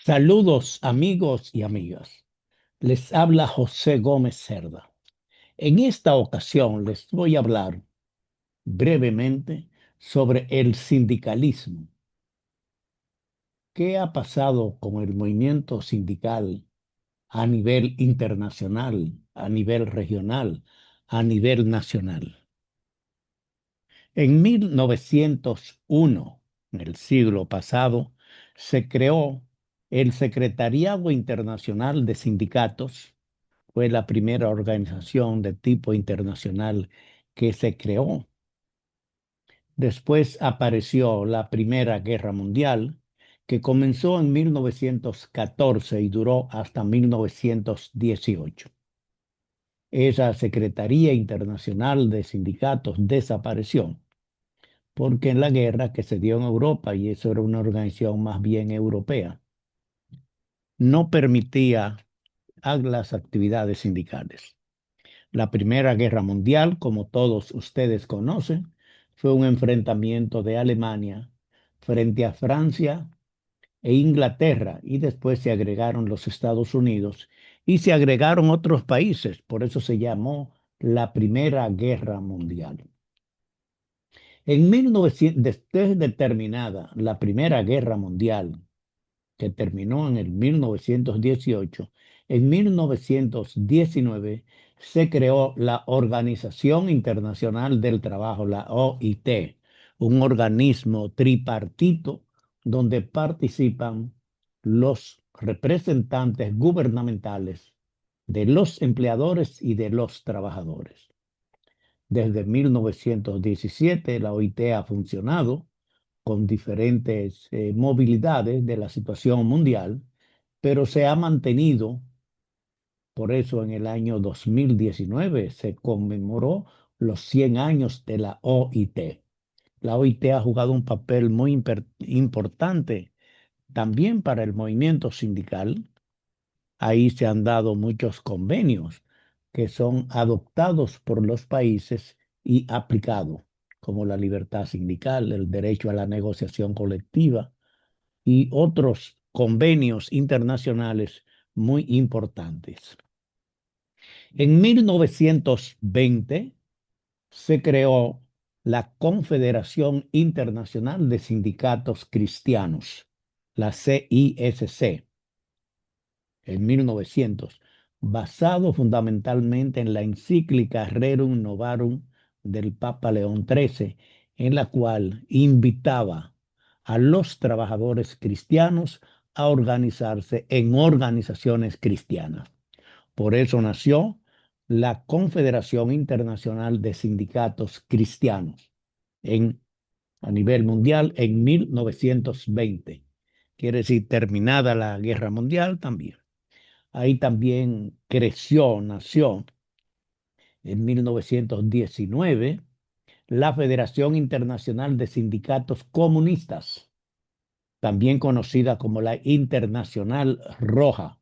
Saludos amigos y amigas. Les habla José Gómez Cerda. En esta ocasión les voy a hablar brevemente sobre el sindicalismo. ¿Qué ha pasado con el movimiento sindical a nivel internacional, a nivel regional, a nivel nacional? En 1901, en el siglo pasado, se creó el Secretariado Internacional de Sindicatos. Fue la primera organización de tipo internacional que se creó. Después apareció la Primera Guerra Mundial, que comenzó en 1914 y duró hasta 1918. Esa Secretaría Internacional de Sindicatos desapareció porque en la guerra que se dio en Europa, y eso era una organización más bien europea, no permitía las actividades sindicales. La Primera Guerra Mundial, como todos ustedes conocen, fue un enfrentamiento de Alemania frente a Francia e Inglaterra, y después se agregaron los Estados Unidos y se agregaron otros países. Por eso se llamó la Primera Guerra Mundial. En 1900, después de terminada la Primera Guerra Mundial, que terminó en el 1918, en 1919 se creó la Organización Internacional del Trabajo, la OIT, un organismo tripartito donde participan los representantes gubernamentales de los empleadores y de los trabajadores. Desde 1917 la OIT ha funcionado con diferentes movilidades de la situación mundial, pero se ha mantenido. Por eso en el año 2019 se conmemoró los 100 años de la OIT. La OIT ha jugado un papel muy importante también para el movimiento sindical. Ahí se han dado muchos convenios que son adoptados por los países y aplicados, como la libertad sindical, el derecho a la negociación colectiva y otros convenios internacionales muy importantes. En 1920 se creó la Confederación Internacional de Sindicatos Cristianos, la CISC, en 1900, basado fundamentalmente en la encíclica Rerum Novarum del Papa León XIII, en la cual invitaba a los trabajadores cristianos a organizarse en organizaciones cristianas. Por eso nació la Confederación Internacional de Sindicatos Cristianos en, a nivel mundial en 1920. Quiere decir, terminada la Guerra Mundial también. Ahí también nació en 1919 la Federación Internacional de Sindicatos Comunistas, también conocida como la Internacional Roja,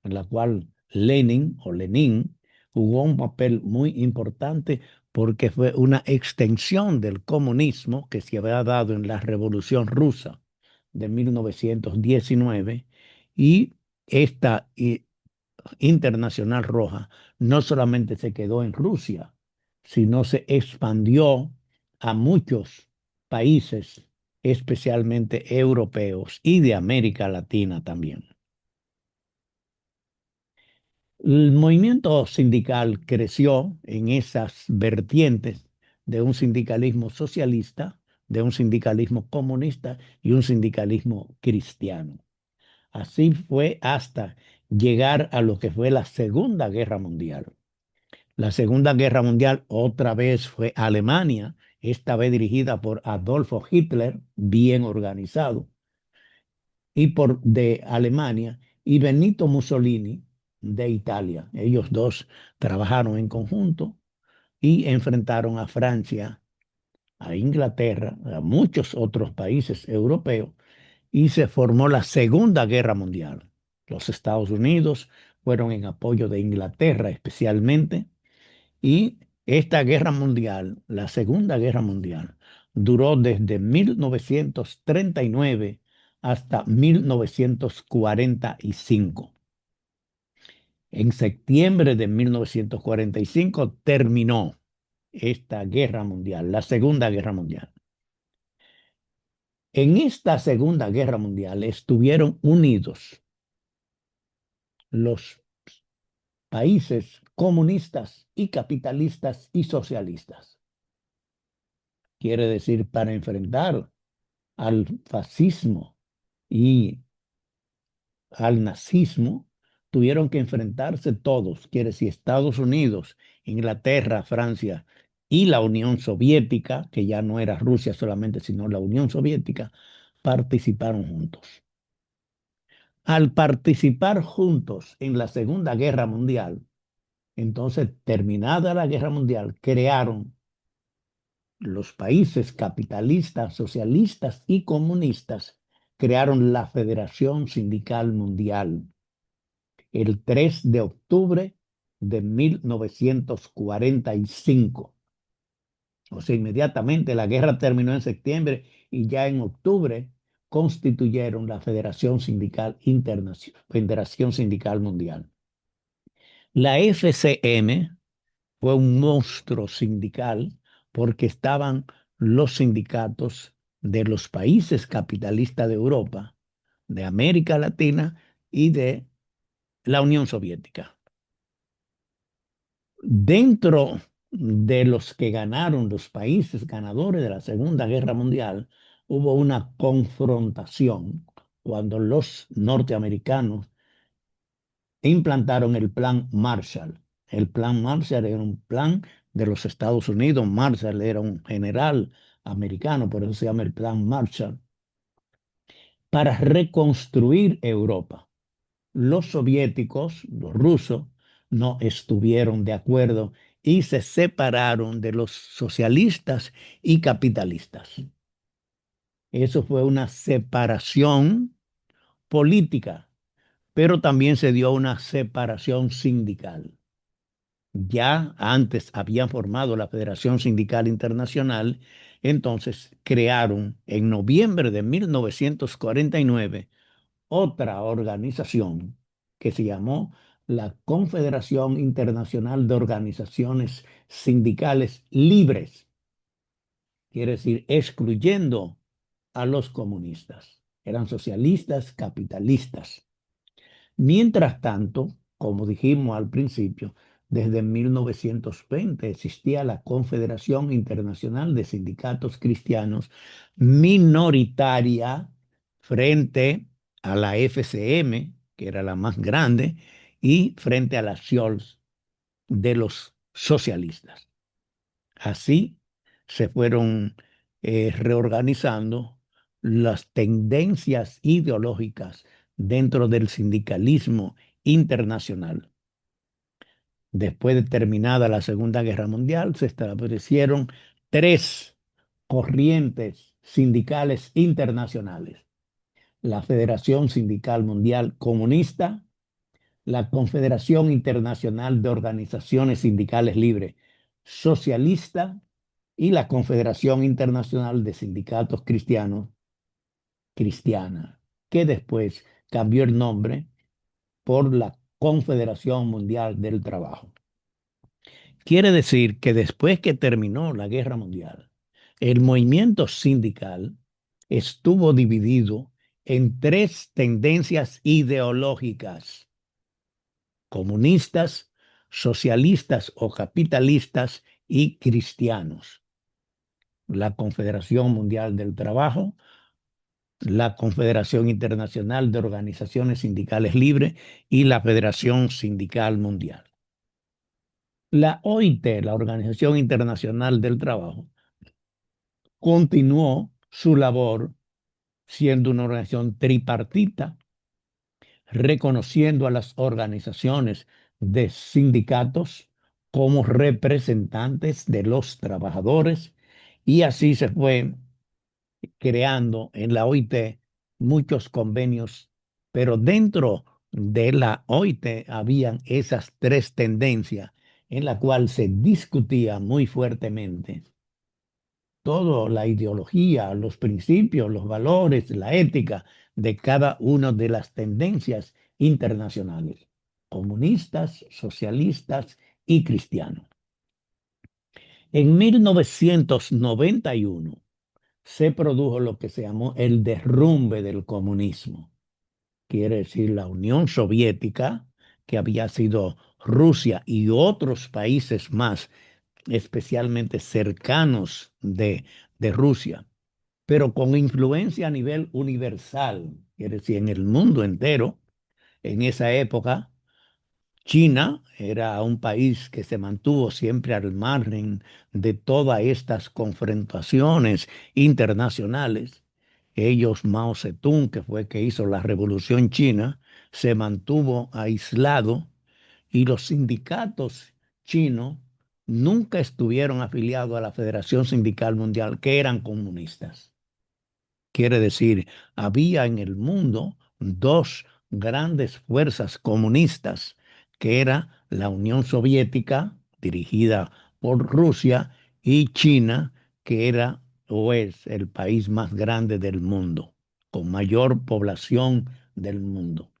en la cual Lenin jugó un papel muy importante porque fue una extensión del comunismo que se había dado en la Revolución Rusa de 1919, y esta Internacional Roja no solamente se quedó en Rusia, sino se expandió a muchos países, especialmente europeos y de América Latina también. El movimiento sindical creció en esas vertientes de un sindicalismo socialista, de un sindicalismo comunista y un sindicalismo cristiano. Así fue hasta llegar a lo que fue la Segunda Guerra Mundial. La Segunda Guerra Mundial otra vez fue Alemania, esta vez dirigida por Adolfo Hitler, bien organizado, y por de Alemania, y Benito Mussolini de Italia. Ellos dos trabajaron en conjunto y enfrentaron a Francia, a Inglaterra, a muchos otros países europeos, y se formó la Segunda Guerra Mundial. Los Estados Unidos fueron en apoyo de Inglaterra especialmente, y esta guerra mundial, la Segunda Guerra Mundial, duró desde 1939 hasta 1945. En septiembre de 1945 terminó esta guerra mundial, la Segunda Guerra Mundial. En esta Segunda Guerra Mundial estuvieron unidos los países comunistas y capitalistas y socialistas. Quiere decir, para enfrentar al fascismo y al nazismo, tuvieron que enfrentarse todos, quiere decir, Estados Unidos, Inglaterra, Francia y la Unión Soviética, que ya no era Rusia solamente, sino la Unión Soviética, participaron juntos. Al participar juntos en la Segunda Guerra Mundial, entonces, terminada la Guerra Mundial, crearon los países capitalistas, socialistas y comunistas, crearon la Federación Sindical Mundial el 3 de octubre de 1945. O sea, inmediatamente la guerra terminó en septiembre y ya en octubre constituyeron la Federación Sindical Internacional, Federación Sindical Mundial. La FCM fue un monstruo sindical porque estaban los sindicatos de los países capitalistas de Europa, de América Latina y de la Unión Soviética. Dentro de los que ganaron, los países ganadores de la Segunda Guerra Mundial, hubo una confrontación cuando los norteamericanos implantaron el Plan Marshall. El Plan Marshall era un plan de los Estados Unidos. Marshall era un general americano, por eso se llama el Plan Marshall, para reconstruir Europa. Los soviéticos, los rusos, no estuvieron de acuerdo y se separaron de los socialistas y capitalistas. Eso fue una separación política, pero también se dio una separación sindical. Ya antes habían formado la Federación Sindical Internacional, entonces crearon en noviembre de 1949 otra organización que se llamó la Confederación Internacional de Organizaciones Sindicales Libres, quiere decir excluyendo a los comunistas. Eran socialistas, capitalistas. Mientras tanto, como dijimos al principio, desde 1920 existía la Confederación Internacional de Sindicatos Cristianos minoritaria frente a la FCM, que era la más grande, y frente a la Scholz de los socialistas. Así se fueron reorganizando las tendencias ideológicas dentro del sindicalismo internacional. Después de terminada la Segunda Guerra Mundial, se establecieron tres corrientes sindicales internacionales: la Federación Sindical Mundial Comunista, la Confederación Internacional de Organizaciones Sindicales Libres Socialista y la Confederación Internacional de Sindicatos Cristianos Cristiana, que después cambió el nombre por la Confederación Mundial del Trabajo. Quiere decir que después que terminó la Guerra Mundial, el movimiento sindical estuvo dividido en tres tendencias ideológicas: comunistas, socialistas o capitalistas y cristianos. La Confederación Mundial del Trabajo, la Confederación Internacional de Organizaciones Sindicales Libres y la Federación Sindical Mundial. La OIT, la Organización Internacional del Trabajo, continuó su labor siendo una organización tripartita, reconociendo a las organizaciones de sindicatos como representantes de los trabajadores, y así se fue creando en la OIT muchos convenios, pero dentro de la OIT habían esas tres tendencias en la cual se discutía muy fuertemente toda la ideología, los principios, los valores, la ética de cada una de las tendencias internacionales, comunistas, socialistas y cristianos. En 1991 se produjo lo que se llamó el derrumbe del comunismo, quiere decir la Unión Soviética, que había sido Rusia y otros países más, especialmente cercanos de Rusia, pero con influencia a nivel universal, quiere decir en el mundo entero. En esa época, China era un país que se mantuvo siempre al margen de todas estas confrontaciones internacionales. Ellos, Mao Zedong, que fue que hizo la Revolución China, se mantuvo aislado y los sindicatos chinos nunca estuvieron afiliados a la Federación Sindical Mundial, que eran comunistas. Quiere decir, había en el mundo dos grandes fuerzas comunistas, que era la Unión Soviética, dirigida por Rusia, y China, que era o es el país más grande del mundo, con mayor población del mundo.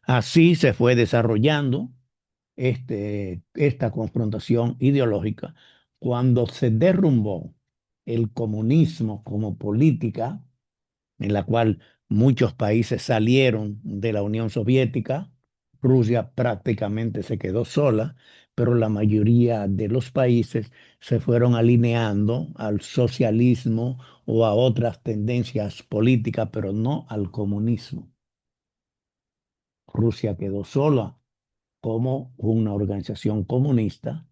Así se fue desarrollando esta confrontación ideológica. Cuando se derrumbó el comunismo como política, en la cual muchos países salieron de la Unión Soviética, Rusia prácticamente se quedó sola, pero la mayoría de los países se fueron alineando al socialismo o a otras tendencias políticas, pero no al comunismo. Rusia quedó sola como una organización comunista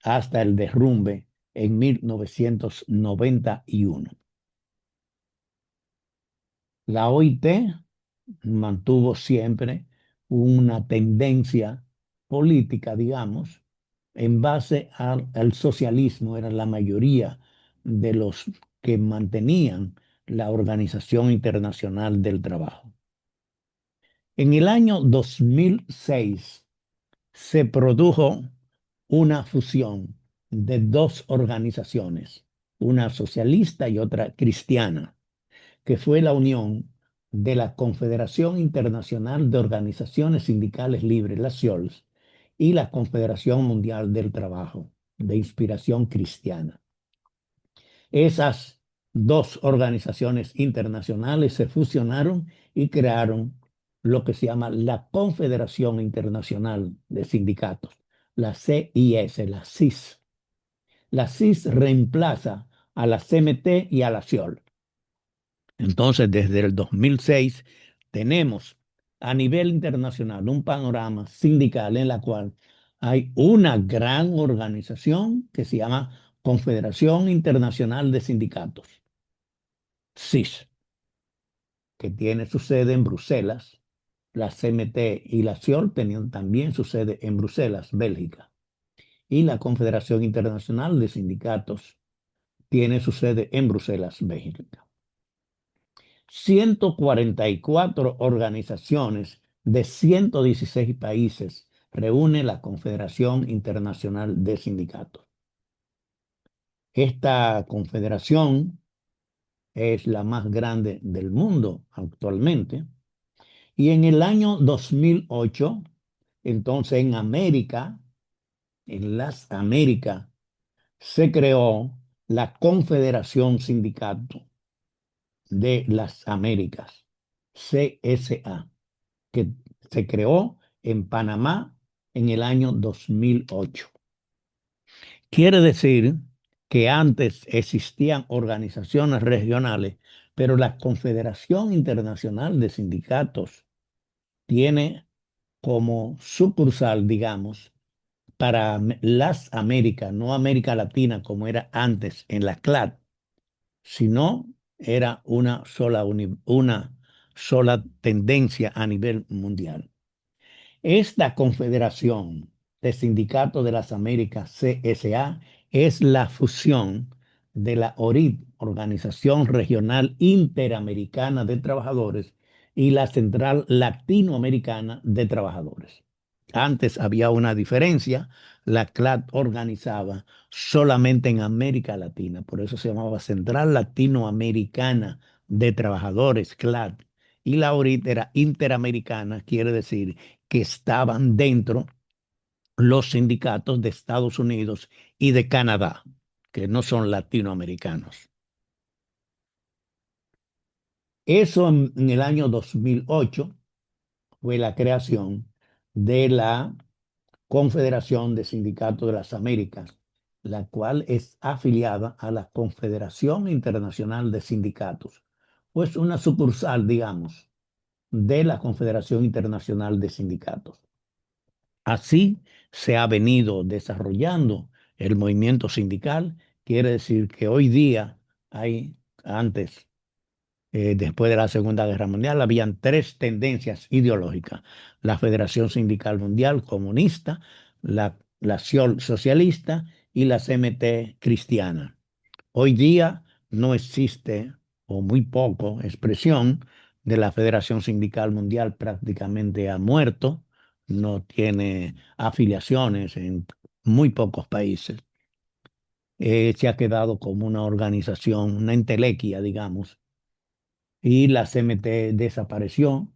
hasta el derrumbe en 1991. La OIT mantuvo siempre una tendencia política, digamos, en base al socialismo, era la mayoría de los que mantenían la Organización Internacional del Trabajo. En el año 2006 se produjo una fusión de dos organizaciones, una socialista y otra cristiana, que fue la unión de la Confederación Internacional de Organizaciones Sindicales Libres, la CIOLS, y la Confederación Mundial del Trabajo, de inspiración cristiana. Esas dos organizaciones internacionales se fusionaron y crearon lo que se llama la Confederación Internacional de Sindicatos, la CIS, la CIS. La CIS reemplaza a la CMT y a la CIOL. Entonces, desde el 2006 tenemos a nivel internacional un panorama sindical en la cual hay una gran organización que se llama Confederación Internacional de Sindicatos, CIS, que tiene su sede en Bruselas. La CMT y la CIOL tenían también su sede en Bruselas, Bélgica. Y la Confederación Internacional de Sindicatos tiene su sede en Bruselas, Bélgica. 144 organizaciones de 116 países reúne la Confederación Internacional de Sindicatos. Esta confederación es la más grande del mundo actualmente. Y en el año 2008, entonces en América, en las Américas, se creó la Confederación Sindicato de las Américas, CSA, que se creó en Panamá en el año 2008. Quiere decir que antes existían organizaciones regionales, pero la Confederación Internacional de Sindicatos tiene como sucursal, digamos, para las Américas, no América Latina como era antes en la CLAD, sino era una sola tendencia a nivel mundial. Esta Confederación de Sindicatos de las Américas, CSA, es la fusión de la ORIT, Organización Regional Interamericana de Trabajadores, y la Central Latinoamericana de Trabajadores. Antes había una diferencia. la CLAD organizaba solamente en América Latina. Por eso se llamaba Central Latinoamericana de Trabajadores, CLAD. Y la ahorita era Interamericana, quiere decir que estaban dentro los sindicatos de Estados Unidos y de Canadá, que no son latinoamericanos. Eso en el año 2008 fue la creación de la Confederación de Sindicatos de las Américas, la cual es afiliada a la Confederación Internacional de Sindicatos, pues una sucursal, digamos, de la Confederación Internacional de Sindicatos. Así se ha venido desarrollando el movimiento sindical. Quiere decir que hoy día hay, antes, después de la Segunda Guerra Mundial, habían tres tendencias ideológicas: la Federación Sindical Mundial Comunista, la SIOL Socialista y la CMT Cristiana. Hoy día no existe, o muy poco, expresión de la Federación Sindical Mundial, prácticamente ha muerto, no tiene afiliaciones en muy pocos países. Se ha quedado como una organización, una entelequia, digamos, y la CMT desapareció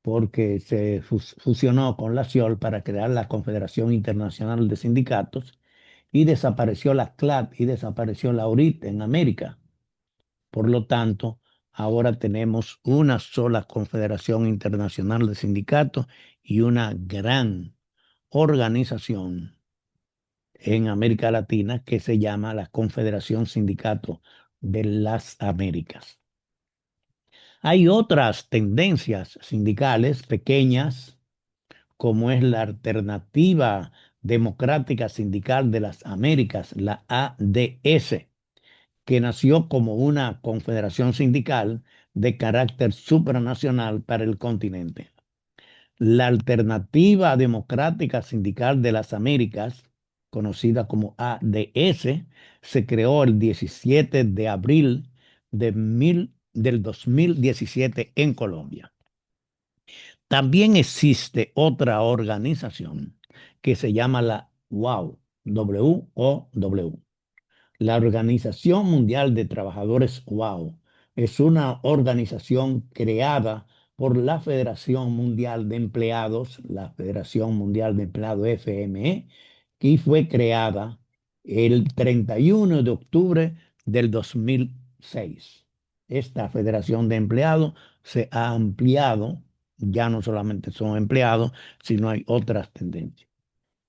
porque se fusionó con la SIOL para crear la Confederación Internacional de Sindicatos, y desapareció la CLAD y desapareció la URIT en América. Por lo tanto, ahora tenemos una sola Confederación Internacional de Sindicatos y una gran organización en América Latina que se llama la Confederación Sindicato de las Américas. Hay otras tendencias sindicales pequeñas, como es la Alternativa Democrática Sindical de las Américas, la ADS, que nació como una confederación sindical de carácter supranacional para el continente. La Alternativa Democrática Sindical de las Américas, conocida como ADS, se creó el 17 de abril del 2017 en Colombia. También existe otra organización que se llama la WOW, WOW. La Organización Mundial de Trabajadores WOW es una organización creada por la Federación Mundial de Empleados, la Federación Mundial de Empleados FME, que fue creada el 31 de octubre del 2006. Esta Federación de Empleados se ha ampliado, ya no solamente son empleados, sino hay otras tendencias.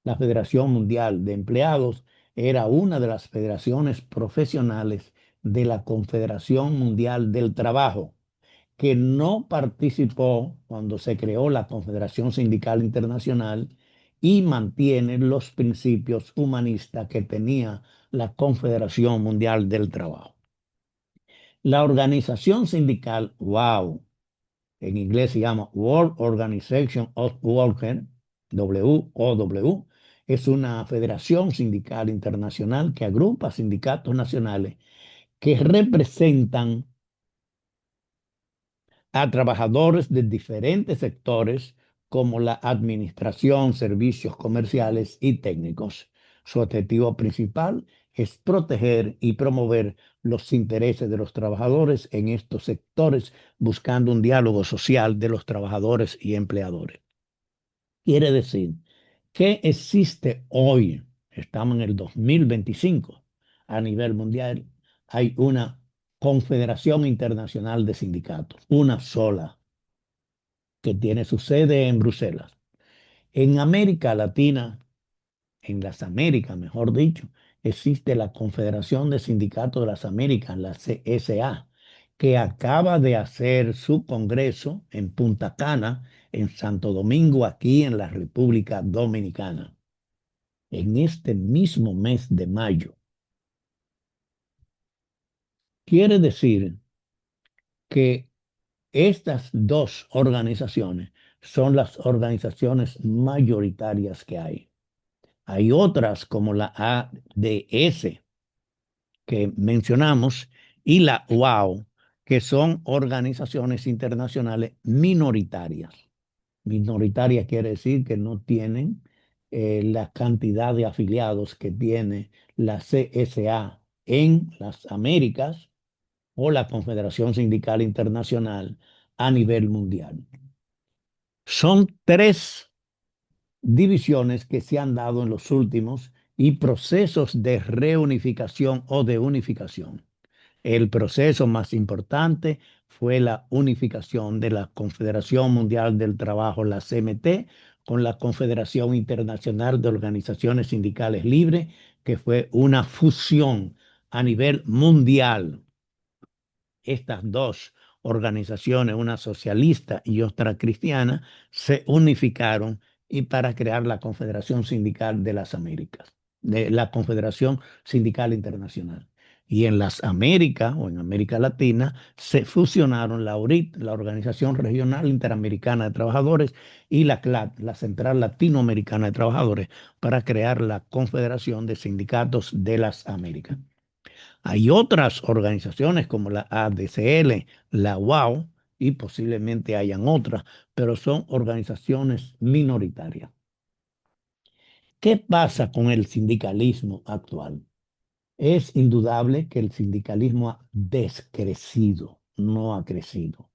La Federación Mundial de Empleados era una de las federaciones profesionales de la Confederación Mundial del Trabajo, que no participó cuando se creó la Confederación Sindical Internacional y mantiene los principios humanistas que tenía la Confederación Mundial del Trabajo. La organización sindical WOW, en inglés se llama World Organization of Workers, WOW, es una federación sindical internacional que agrupa sindicatos nacionales que representan a trabajadores de diferentes sectores como la administración, servicios comerciales y técnicos. Su objetivo principal es proteger y promover los intereses de los trabajadores en estos sectores, buscando un diálogo social de los trabajadores y empleadores. Quiere decir que existe hoy, estamos en el 2025, a nivel mundial, hay una Confederación Internacional de Sindicatos, una sola, que tiene su sede en Bruselas. En América Latina, en las Américas, mejor dicho, existe la Confederación de Sindicatos de las Américas, la CSA, que acaba de hacer su congreso en Punta Cana, en Santo Domingo, aquí en la República Dominicana, en este mismo mes de mayo. Quiere decir que estas dos organizaciones son las organizaciones mayoritarias que hay. Hay otras como la ADS que mencionamos y la WOW, que son organizaciones internacionales minoritarias. Minoritarias quiere decir que no tienen la cantidad de afiliados que tiene la CSA en las Américas o la Confederación Sindical Internacional a nivel mundial. Son tres divisiones que se han dado en los últimos y procesos de reunificación o de unificación. El proceso más importante fue la unificación de la Confederación Mundial del Trabajo, la CMT, con la Confederación Internacional de Organizaciones Sindicales Libres, que fue una fusión a nivel mundial. Estas dos organizaciones, una socialista y otra cristiana, se unificaron y para crear la Confederación Sindical de las Américas, de la Confederación Sindical Internacional. Y en las Américas o en América Latina se fusionaron la ORIT, la Organización Regional Interamericana de Trabajadores, y la CLAT, la Central Latinoamericana de Trabajadores, para crear la Confederación de Sindicatos de las Américas. Hay otras organizaciones como la ADCL, la UAO y posiblemente hayan otras, pero son organizaciones minoritarias. ¿Qué pasa con el sindicalismo actual? Es indudable que el sindicalismo ha descrecido, no ha crecido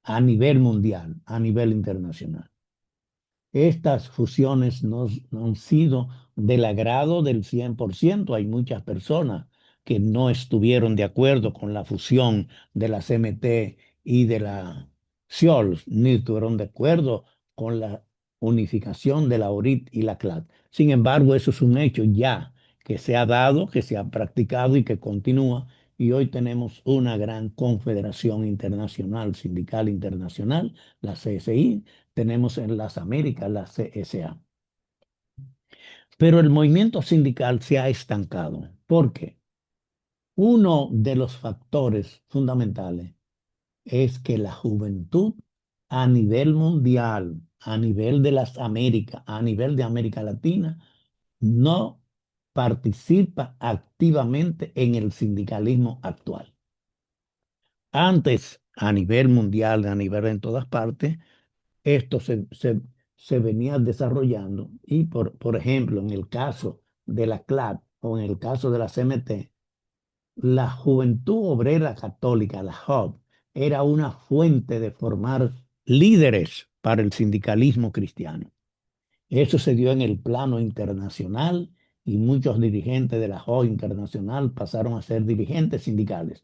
a nivel mundial, a nivel internacional. Estas fusiones no han sido del agrado del 100%. Hay muchas personas que no estuvieron de acuerdo con la fusión de la CMT y de la CIOLS, ni estuvieron de acuerdo con la unificación de la ORIT y la CLAT. Sin embargo, eso es un hecho ya que se ha dado, que se ha practicado y que continúa. Y hoy tenemos una gran confederación internacional, sindical internacional, la CSI, tenemos en las Américas la CSA. Pero el movimiento sindical se ha estancado. ¿Por qué? Uno de los factores fundamentales es que la juventud a nivel mundial, a nivel de las Américas, a nivel de América Latina, no participa activamente en el sindicalismo actual. Antes, a nivel mundial, a nivel en todas partes, esto se venía desarrollando y, por ejemplo, en el caso de la CLAP o en el caso de la CMT, la Juventud Obrera Católica, la JOC, era una fuente de formar líderes para el sindicalismo cristiano. Eso se dio en el plano internacional y muchos dirigentes de la JOC internacional pasaron a ser dirigentes sindicales.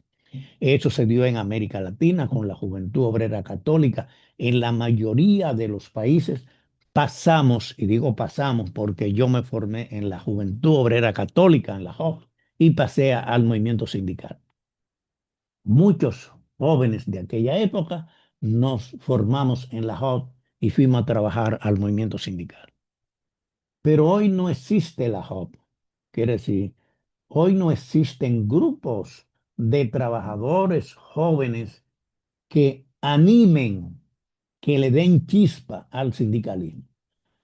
Eso se dio en América Latina con la Juventud Obrera Católica. En la mayoría de los países pasamos, y digo pasamos porque yo me formé en la Juventud Obrera Católica, en la JOC, y pasé al movimiento sindical. Muchos jóvenes de aquella época nos formamos en la JOC y fuimos a trabajar al movimiento sindical. Pero hoy no existe la JOC. Quiere decir, hoy no existen grupos de trabajadores jóvenes que animen, que le den chispa al sindicalismo.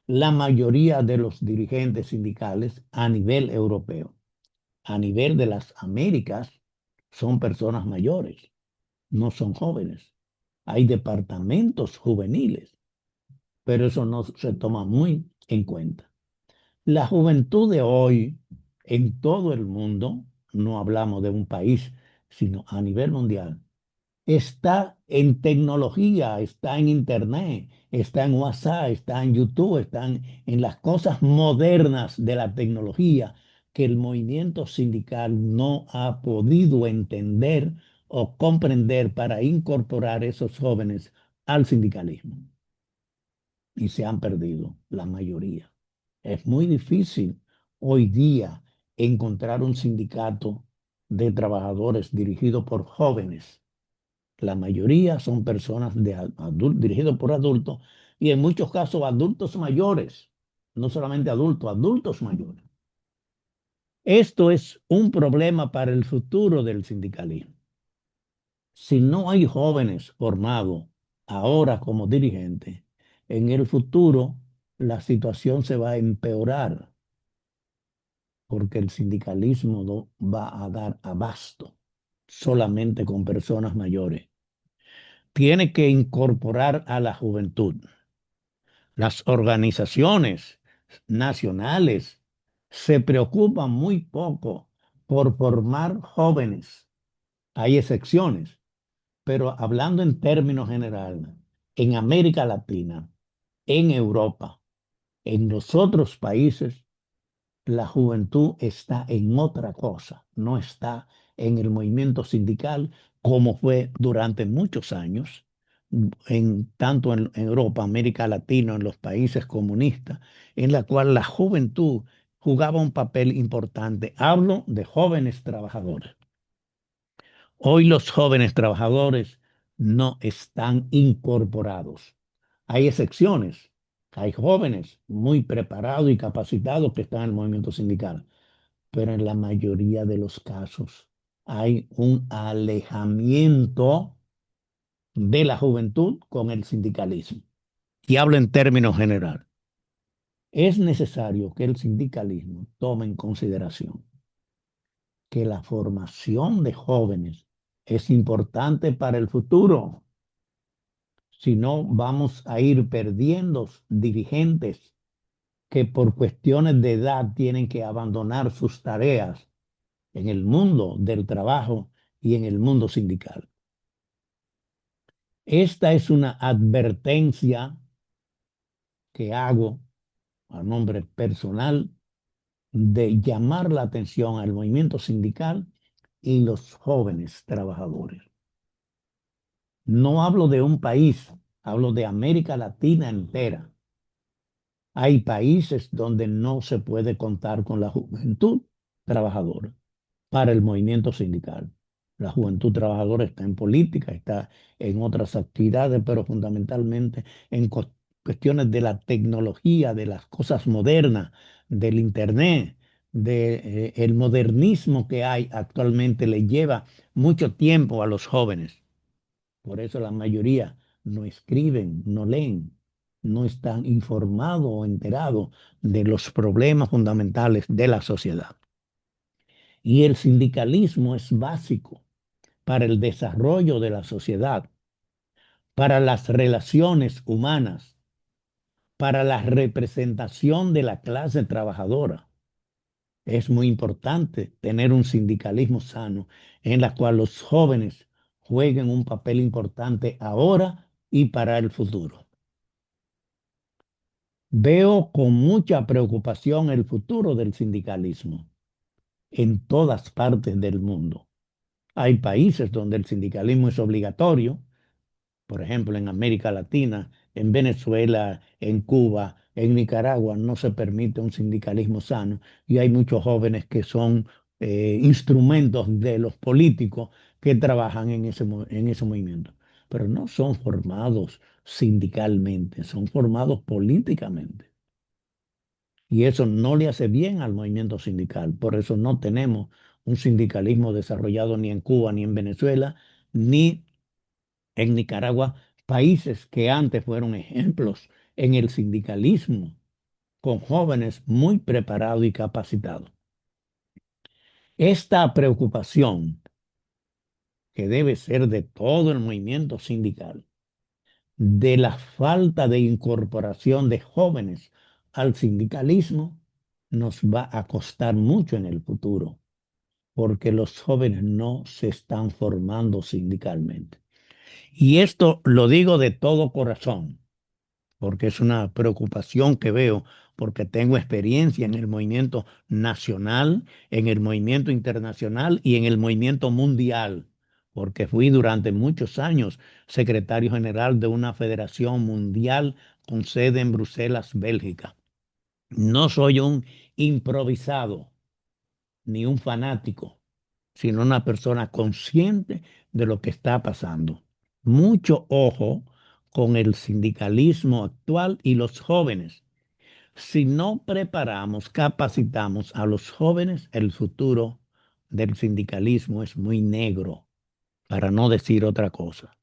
La mayoría de los dirigentes sindicales a nivel europeo, a nivel de las Américas, son personas mayores, no son jóvenes. Hay departamentos juveniles, pero eso no se toma muy en cuenta. La juventud de hoy en todo el mundo, no hablamos de un país, sino a nivel mundial, está en tecnología, está en Internet, está en WhatsApp, está en YouTube, están en las cosas modernas de la tecnología que el movimiento sindical no ha podido entender o comprender para incorporar esos jóvenes al sindicalismo. Y se han perdido la mayoría. Es muy difícil hoy día encontrar un sindicato de trabajadores dirigido por jóvenes. La mayoría son personas dirigidos por adultos y en muchos casos adultos mayores, no solamente adultos, adultos mayores. Esto es un problema para el futuro del sindicalismo. Si no hay jóvenes formados ahora como dirigentes, en el futuro la situación se va a empeorar porque el sindicalismo no va a dar abasto solamente con personas mayores. Tiene que incorporar a la juventud. Las organizaciones nacionales se preocupan muy poco por formar jóvenes. Hay excepciones, pero hablando en términos generales, en América Latina, en Europa, en los otros países, la juventud está en otra cosa, no está en el movimiento sindical como fue durante muchos años, tanto en Europa, América Latina, en los países comunistas, en la cual la juventud jugaba un papel importante. Hablo de jóvenes trabajadores. Hoy los jóvenes trabajadores no están incorporados. Hay excepciones. Hay jóvenes muy preparados y capacitados que están en el movimiento sindical, pero en la mayoría de los casos hay un alejamiento de la juventud con el sindicalismo. Y hablo en términos generales. Es necesario que el sindicalismo tome en consideración que la formación de jóvenes es importante para el futuro. Si no, vamos a ir perdiendo dirigentes que por cuestiones de edad tienen que abandonar sus tareas en el mundo del trabajo y en el mundo sindical. Esta es una advertencia que hago a nombre personal de llamar la atención al movimiento sindical y los jóvenes trabajadores. No hablo de un país, hablo de América Latina entera. Hay países donde no se puede contar con la juventud trabajadora para el movimiento sindical. La juventud trabajadora está en política, está en otras actividades, pero fundamentalmente en cuestiones de la tecnología, de las cosas modernas, del Internet, del modernismo que hay actualmente, le lleva mucho tiempo a los jóvenes. Por eso la mayoría no escriben, no leen, no están informados o enterados de los problemas fundamentales de la sociedad. Y el sindicalismo es básico para el desarrollo de la sociedad, para las relaciones humanas, para la representación de la clase trabajadora. Es muy importante tener un sindicalismo sano en la cual los jóvenes jueguen un papel importante ahora y para el futuro. Veo con mucha preocupación el futuro del sindicalismo en todas partes del mundo. Hay países donde el sindicalismo es obligatorio, por ejemplo, en América Latina, en Venezuela, en Cuba, en Nicaragua, no se permite un sindicalismo sano y hay muchos jóvenes que son instrumentos de los políticos que trabajan en ese movimiento, pero no son formados sindicalmente, son formados políticamente. Y eso no le hace bien al movimiento sindical. Por eso no tenemos un sindicalismo desarrollado ni en Cuba, ni en Venezuela, ni en Nicaragua, países que antes fueron ejemplos en el sindicalismo, con jóvenes muy preparados y capacitados. Esta preocupación, que debe ser de todo el movimiento sindical, de la falta de incorporación de jóvenes al sindicalismo, nos va a costar mucho en el futuro, porque los jóvenes no se están formando sindicalmente. Y esto lo digo de todo corazón, porque es una preocupación que veo, porque tengo experiencia en el movimiento nacional, en el movimiento internacional y en el movimiento mundial, porque fui durante muchos años secretario general de una federación mundial con sede en Bruselas, Bélgica. No soy un improvisado ni un fanático, sino una persona consciente de lo que está pasando. Mucho ojo con el sindicalismo actual y los jóvenes. Si no preparamos, capacitamos a los jóvenes, el futuro del sindicalismo es muy negro, para no decir otra cosa.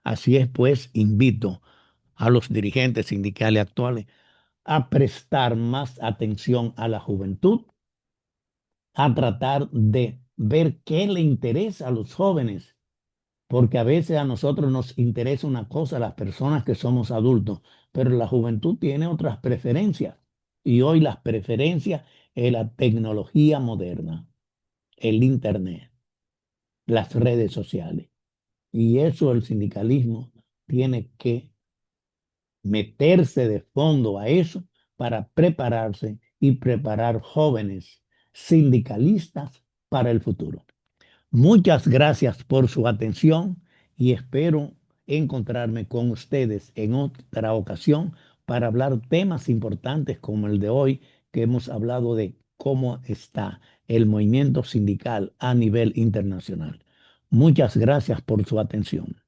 Así es, pues, invito a los dirigentes sindicales actuales a prestar más atención a la juventud, a tratar de ver qué le interesa a los jóvenes, porque a veces a nosotros nos interesa una cosa, las personas que somos adultos, pero la juventud tiene otras preferencias Y hoy las preferencias es la tecnología moderna, el Internet, las redes sociales. Y eso el sindicalismo tiene que meterse de fondo a eso para prepararse y preparar jóvenes sindicalistas para el futuro. Muchas gracias por su atención y espero encontrarme con ustedes en otra ocasión para hablar temas importantes como el de hoy, que hemos hablado de cómo está el movimiento sindical a nivel internacional. Muchas gracias por su atención.